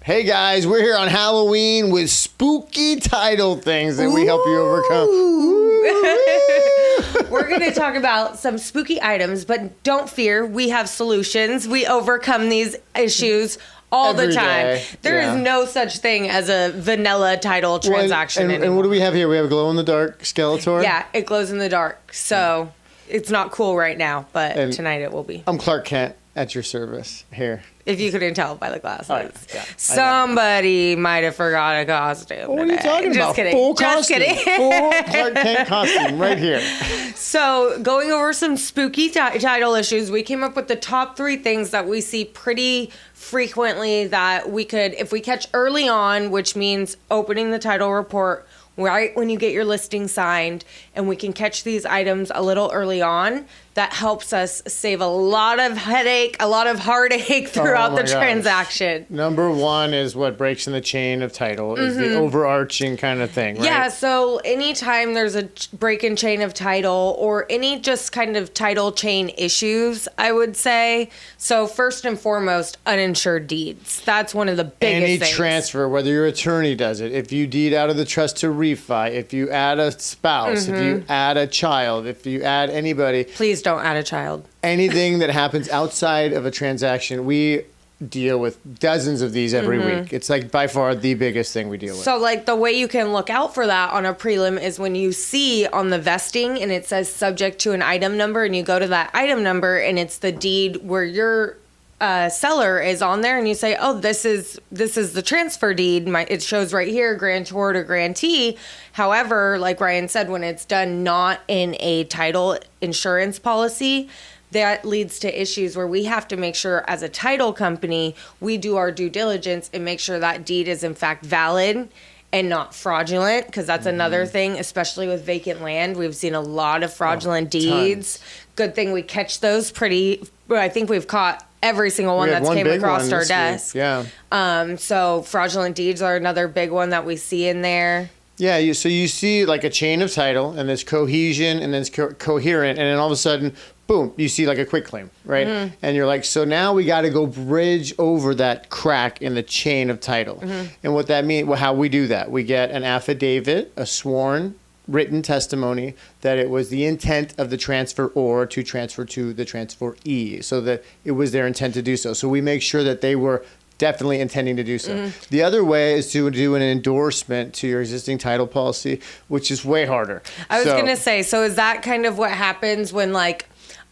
Hey guys, we're here on Halloween with spooky title things that we help you overcome. We're going to talk about some spooky items, but don't fear, we have solutions. We overcome these issues all Every the time. day. There is no such thing as a vanilla title transaction. And what do we have here? We have a glow-in-the-dark Skeletor? Yeah, it glows in the dark. So it's not cool right now, but tonight it will be. I'm Clark Kent at your service here. If you couldn't tell by the glasses. Oh, yeah, Somebody might have forgot a costume. What are you talking about? Kidding. Full Just costume. kidding. Full Clark Kent costume right here. So going over some spooky title issues, we came up with the top 3 things that we see pretty frequently that we could, if we catch early on, which means opening the title report right when you get your listing signed, and we can catch these items a little early on, that helps us save a lot of headache, a lot of heartache throughout the transaction. Number 1 is what breaks in the chain of title, is the overarching kind of thing, right? Yeah, so anytime there's a break in chain of title or any just kind of title chain issues, I would say. So first and foremost, uninsured deeds. That's one of the biggest things. Any transfer, whether your attorney does it, if you deed out of the trust to refi, if you add a spouse, if you add a child, if you add anybody. Please don't add a child. Anything that happens outside of a transaction, we deal with dozens of these every week. It's like by far the biggest thing we deal with. So like the way you can look out for that on a prelim is when you see on the vesting and it says subject to an item number, and you go to that item number and it's the deed where your seller is on there, and you say, oh, this is the transfer deed. It shows right here, grantor to grantee. However, like Ryan said, when it's done not in a title insurance policy, that leads to issues where we have to make sure as a title company, we do our due diligence and make sure that deed is in fact valid and not fraudulent, because that's another thing, especially with vacant land. We've seen a lot of fraudulent deeds. Tons. Good thing we catch those I think we've caught every single one that's came across our desk. Yeah. So fraudulent deeds are another big one that we see in there. Yeah, so you see like a chain of title, and there's cohesion, and then it's coherent, and then all of a sudden, boom, you see like a quick claim, right? And you're like, so now we got to go bridge over that crack in the chain of title. And what that means, how we do that, we get an affidavit, a sworn written testimony that it was the intent of the transferor to transfer to the transferee, so that it was their intent to do so. So we make sure that they were definitely intending to do so. The other way is to do an endorsement to your existing title policy, which is way harder. I was going to say, so is that kind of what happens when like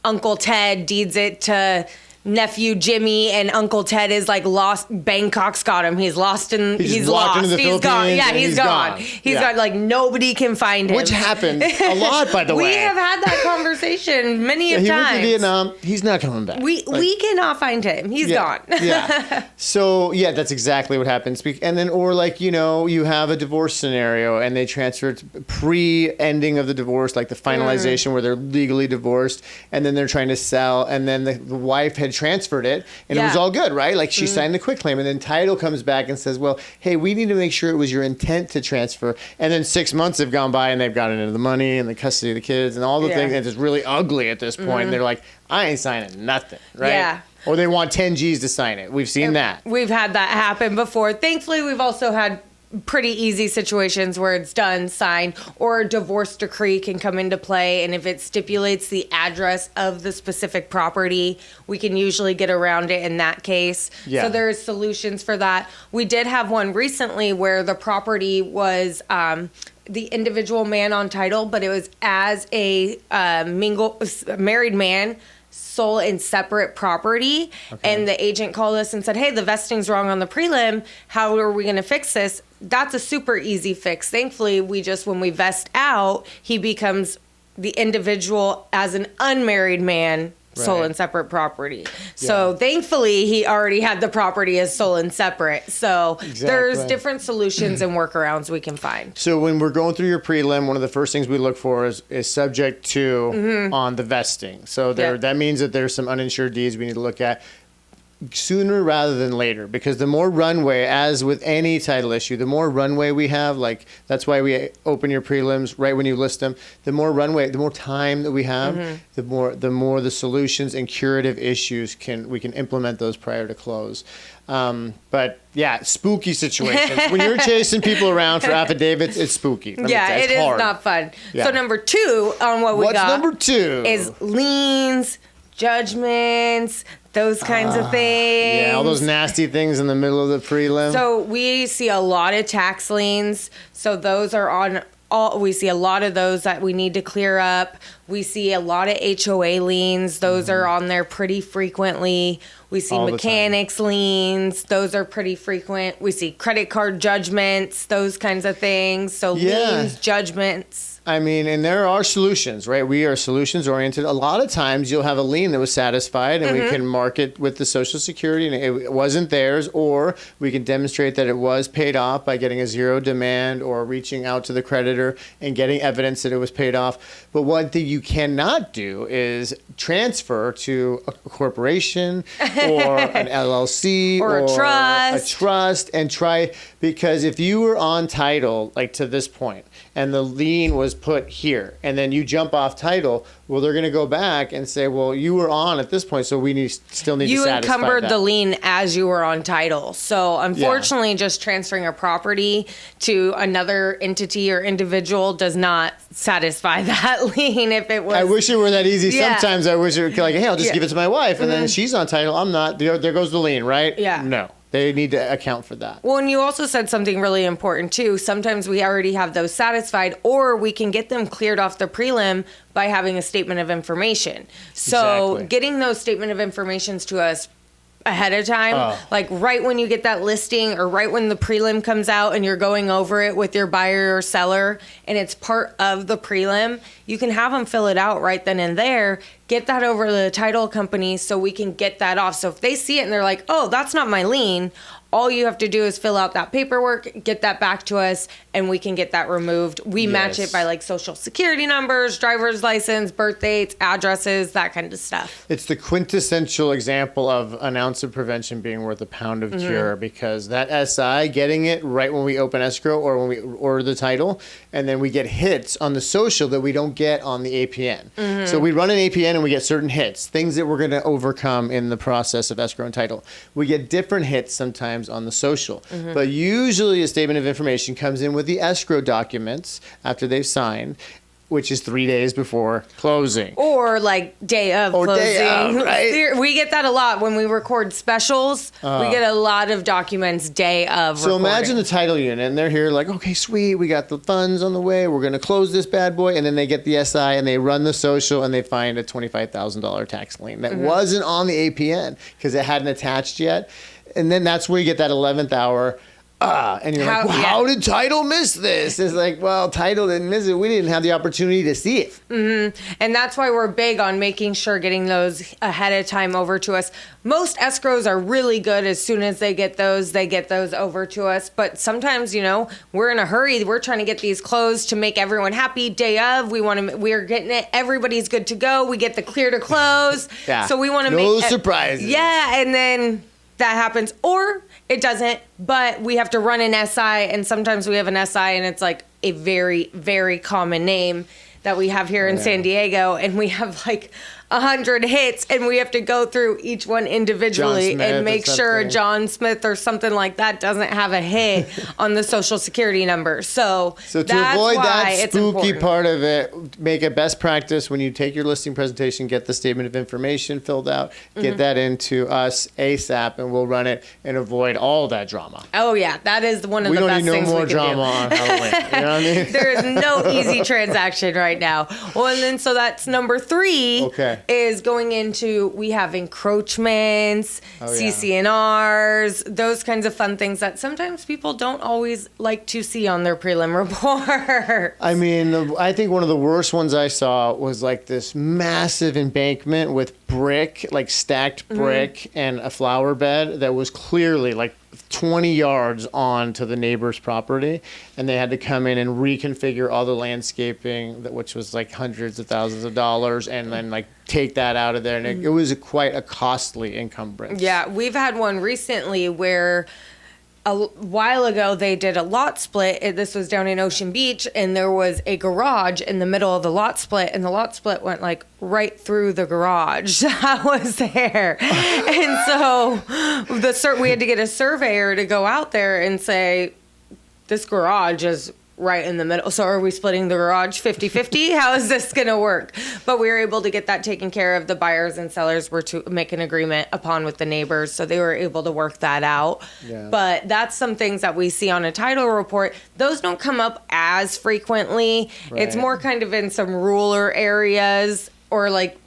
Uncle Ted deeds it to nephew Jimmy, and Uncle Ted is like lost? Bangkok's got him. He's lost and he's lost. He's gone. Yeah, he's gone. He's gone. Like nobody can find him. Which happened a lot, by the way. We have had that conversation many times. He went to Vietnam. He's not coming back. We cannot find him. He's gone. Yeah. So yeah, that's exactly what happens. And then, or like, you have a divorce scenario and they transferred pre-ending of the divorce, like the finalization where they're legally divorced, and then they're trying to sell, and then the wife had transferred it, and it was all good, right? Like she signed the quitclaim, and then title comes back and says, well, hey, we need to make sure it was your intent to transfer. And then 6 months have gone by and they've gotten into the money and the custody of the kids and all the things, and it's just really ugly at this point. And they're like, I ain't signing nothing, right? Yeah. Or they want 10 G's to sign it. We've seen that. We've had that happen before. Thankfully, we've also had pretty easy situations where it's done, signed, or a divorce decree can come into play. And if it stipulates the address of the specific property, we can usually get around it in that case. Yeah. So there's solutions for that. We did have one recently where the property was the individual man on title, but it was as a married man, sole and separate property. And the agent called us and said, hey, the vesting's wrong on the prelim. How are we going to fix this? That's a super easy fix. Thankfully, when we vest out, he becomes the individual as an unmarried man, sole and separate property. So thankfully, he already had the property as sole and separate. So there's different solutions and workarounds we can find. So when we're going through your prelim, one of the first things we look for is subject to on the vesting. So that means that there's some uninsured deeds we need to look at. sooner rather than later, because the more runway, as with any title issue, the more runway we have, like that's why we open your prelims right when you list them. The more runway, the more time that we have, the more the solutions and curative issues we can implement those prior to close. But yeah, spooky situations. When you're chasing people around for affidavits, it's spooky. It is hard. not fun. Yeah. So number 2 on what we got. What's number 2? Is liens, judgments, those kinds of things. Yeah, all those nasty things in the middle of the prelim. So we see a lot of tax liens. So those are on we see a lot of those that we need to clear up. We see a lot of HOA liens. Those are on there pretty frequently. We see mechanics liens. Those are pretty frequent. We see credit card judgments, those kinds of things. So liens, judgments. I mean, and there are solutions, right? We are solutions oriented. A lot of times you'll have a lien that was satisfied and we can mark it with the Social Security and it wasn't theirs, or we can demonstrate that it was paid off by getting a zero demand or reaching out to the creditor and getting evidence that it was paid off. But one thing you cannot do is transfer to a corporation or an LLC or a trust and try, because if you were on title like to this point and the lien was put here and then you jump off title, well, they're going to go back and say, well, you were on at this point, so we still need to satisfy that. You encumbered the lien as you were on title. So unfortunately, just transferring a property to another entity or individual does not satisfy that lien if it was. I wish it were that easy. Yeah. Sometimes I wish it were like, hey, I'll just give it to my wife and then she's on title. I'm not. There goes the lien, right? Yeah. No. They need to account for that. Well, and you also said something really important, too. Sometimes we already have those satisfied, or we can get them cleared off the prelim by having a statement of information. So getting those statement of informations to us ahead of time, like right when you get that listing or right when the prelim comes out and you're going over it with your buyer or seller and it's part of the prelim, you can have them fill it out right then and there, get that over to the title company so we can get that off. So if they see it and they're like, oh, that's not my lien, all you have to do is fill out that paperwork, get that back to us, and we can get that removed. We match it by like social security numbers, driver's license, birth dates, addresses, that kind of stuff. It's the quintessential example of an ounce of prevention being worth a pound of cure, because that SI, getting it right when we open escrow or when we order the title, and then we get hits on the social that we don't get on the APN. So we run an APN and we get certain hits, things that we're going to overcome in the process of escrow and title. We get different hits sometimes on the social, but usually a statement of information comes in with the escrow documents after they've signed, which is 3 days before closing. Or like day of closing. Day of, right? We get that a lot when we record specials. We get a lot of documents day of So recording. imagine the title unit, and they're here like, okay, sweet, we got the funds on the way, we're going to close this bad boy, and then they get the SI, and they run the social, and they find a $25,000 tax lien that wasn't on the APN because it hadn't attached yet. And then that's where you get that 11th hour. And you're like, well, how did title miss this? It's like, well, title didn't miss it. We didn't have the opportunity to see it. And that's why we're big on making sure getting those ahead of time over to us. Most escrows are really good. As soon as they get those over to us. But sometimes, we're in a hurry. We're trying to get these closed to make everyone happy. Day of, we're getting it. Everybody's good to go. We get the clear to close. So we want to make no surprises. Yeah, and then that happens, or it doesn't, but we have to run an SI, and sometimes we have an SI and it's like a very, very common name that we have here in San Diego, and we have like 100 hits, and we have to go through each one individually and make sure John Smith or something like that doesn't have a hit on the social security number. So to avoid that spooky part of it, make a best practice when you take your listing presentation, get the statement of information filled out, get that into us ASAP, and we'll run it and avoid all that drama. Oh yeah, that is one of the best things we can do. We don't need no more drama on Halloween. You know what I mean? There is no easy transaction right now. Well, and then so that's number 3. Okay. Is going into, we have encroachments, CC&Rs, those kinds of fun things that sometimes people don't always like to see on their prelim report. I mean, I think one of the worst ones I saw was like this massive embankment with brick, like stacked brick and a flower bed that was clearly like 20 yards on to the neighbor's property, and they had to come in and reconfigure all the landscaping, which was like hundreds of thousands of dollars, and then like take that out of there, and it was quite a costly encumbrance. Yeah, we've had one recently where a while ago they did a lot split. This was down in Ocean Beach, and there was a garage in the middle of the lot split, and the lot split went like right through the garage that was there. And so we had to get a surveyor to go out there and say, this garage is right in the middle. So are we splitting the garage 50-50? How is this going to work? But we were able to get that taken care of. The buyers and sellers were to make an agreement upon with the neighbors. So they were able to work that out. Yeah. But that's some things that we see on a title report. Those don't come up as frequently. Right. It's more kind of in some rural areas or like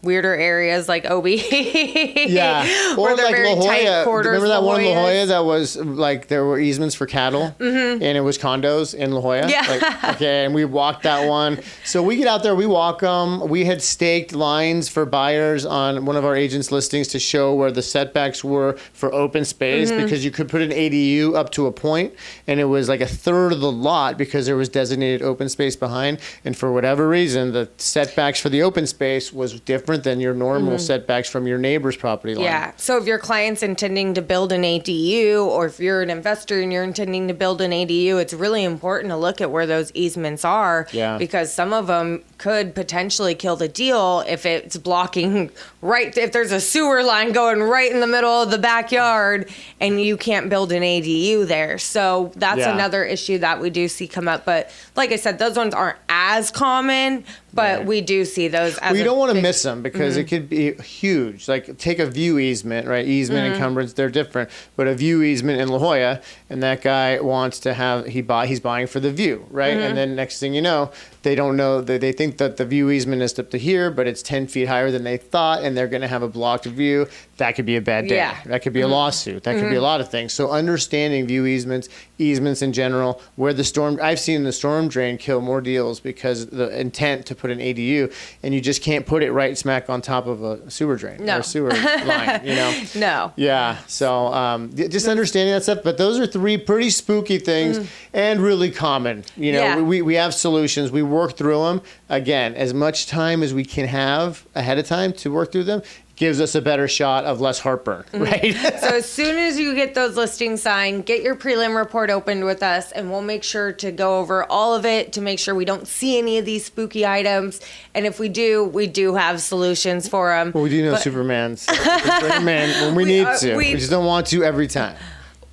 weirder areas like OB. Yeah. Where Or they're like very La Jolla. tight quarters. Remember that one in La Jolla Jolla's. that was like there were easements for cattle, and it was condos in La Jolla? Yeah. Like, okay, and we walked that one. So we get out there, we walk them. We had staked lines for buyers on one of our agents' listings to show where the setbacks were for open space, because you could put an ADU up to a point, and it was like a third of the lot because there was designated open space behind. And for whatever reason, the setbacks for the open space was different than your normal setbacks from your neighbor's property line. Yeah. So if your client's intending to build an ADU, or if you're an investor and you're intending to build an ADU, it's really important to look at where those easements are. Yeah. Because some of them could potentially kill the deal if it's blocking if there's a sewer line going right in the middle of the backyard and you can't build an ADU there. So that's another issue that we do see come up. But like I said, those ones aren't as common, but Right. we do see those as Well, you don't want to big- miss them because it could be huge. Like take a view easement, right? Easement encumbrance, they're different. But a view easement in La Jolla, and that guy wants to have he's buying for the view, right? And then next thing you know, they don't know that they think that the view easement is up to here, but it's 10 feet higher than they thought, and they're going to have a blocked view. That could be a bad day. Yeah. That could be a lawsuit. That could be a lot of things. So understanding view easements in general, where I've seen the storm drain kill more deals because the intent to put an ADU, and you just can't put it right smack on top of a sewer drain or No. a sewer line, you know? No. Yeah. So just understanding that stuff. But those are three pretty spooky things and really common. You know, Yeah. we have solutions. We work through them. Again, as much time as we can have ahead of time to work through them gives us a better shot of less heartburn, right? So as soon as you get those listings signed, get your prelim report opened with us, and we'll make sure to go over all of it to make sure we don't see any of these spooky items. And if we do have solutions for them. Well, we do know Superman. So we can bring him in when we need to. We just don't want to every time.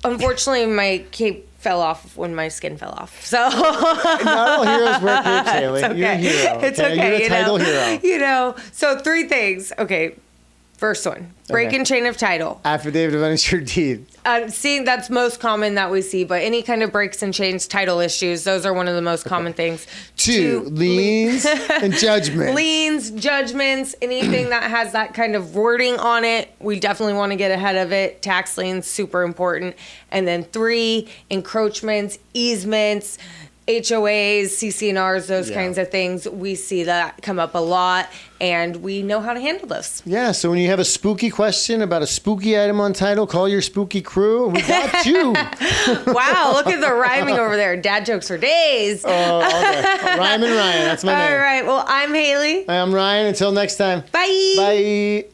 Unfortunately, my cape fell off when my skin fell off. So Not all heroes wear capes, Haley. It's okay. You're a hero. It's okay. You're a title hero. You know, so 3 things. Okay. First one, break and chain of title. Affidavit of uninsured deed. Seeing that's most common that we see, but any kind of breaks and chains title issues, those are one of the most common things. 2, liens and judgment. Liens, judgments, anything that has that kind of wording on it, we definitely want to get ahead of it. Tax liens, super important. And then 3, encroachments, easements, HOAs, CC&Rs, those kinds of things. We see that come up a lot, and we know how to handle those. Yeah, so when you have a spooky question about a spooky item on title, call your spooky crew. We got you. Wow, look at the rhyming over there. Dad jokes for days. Oh, okay. Ryan, that's my name. All right, well, I'm Haley. I'm Ryan. Until next time. Bye. Bye.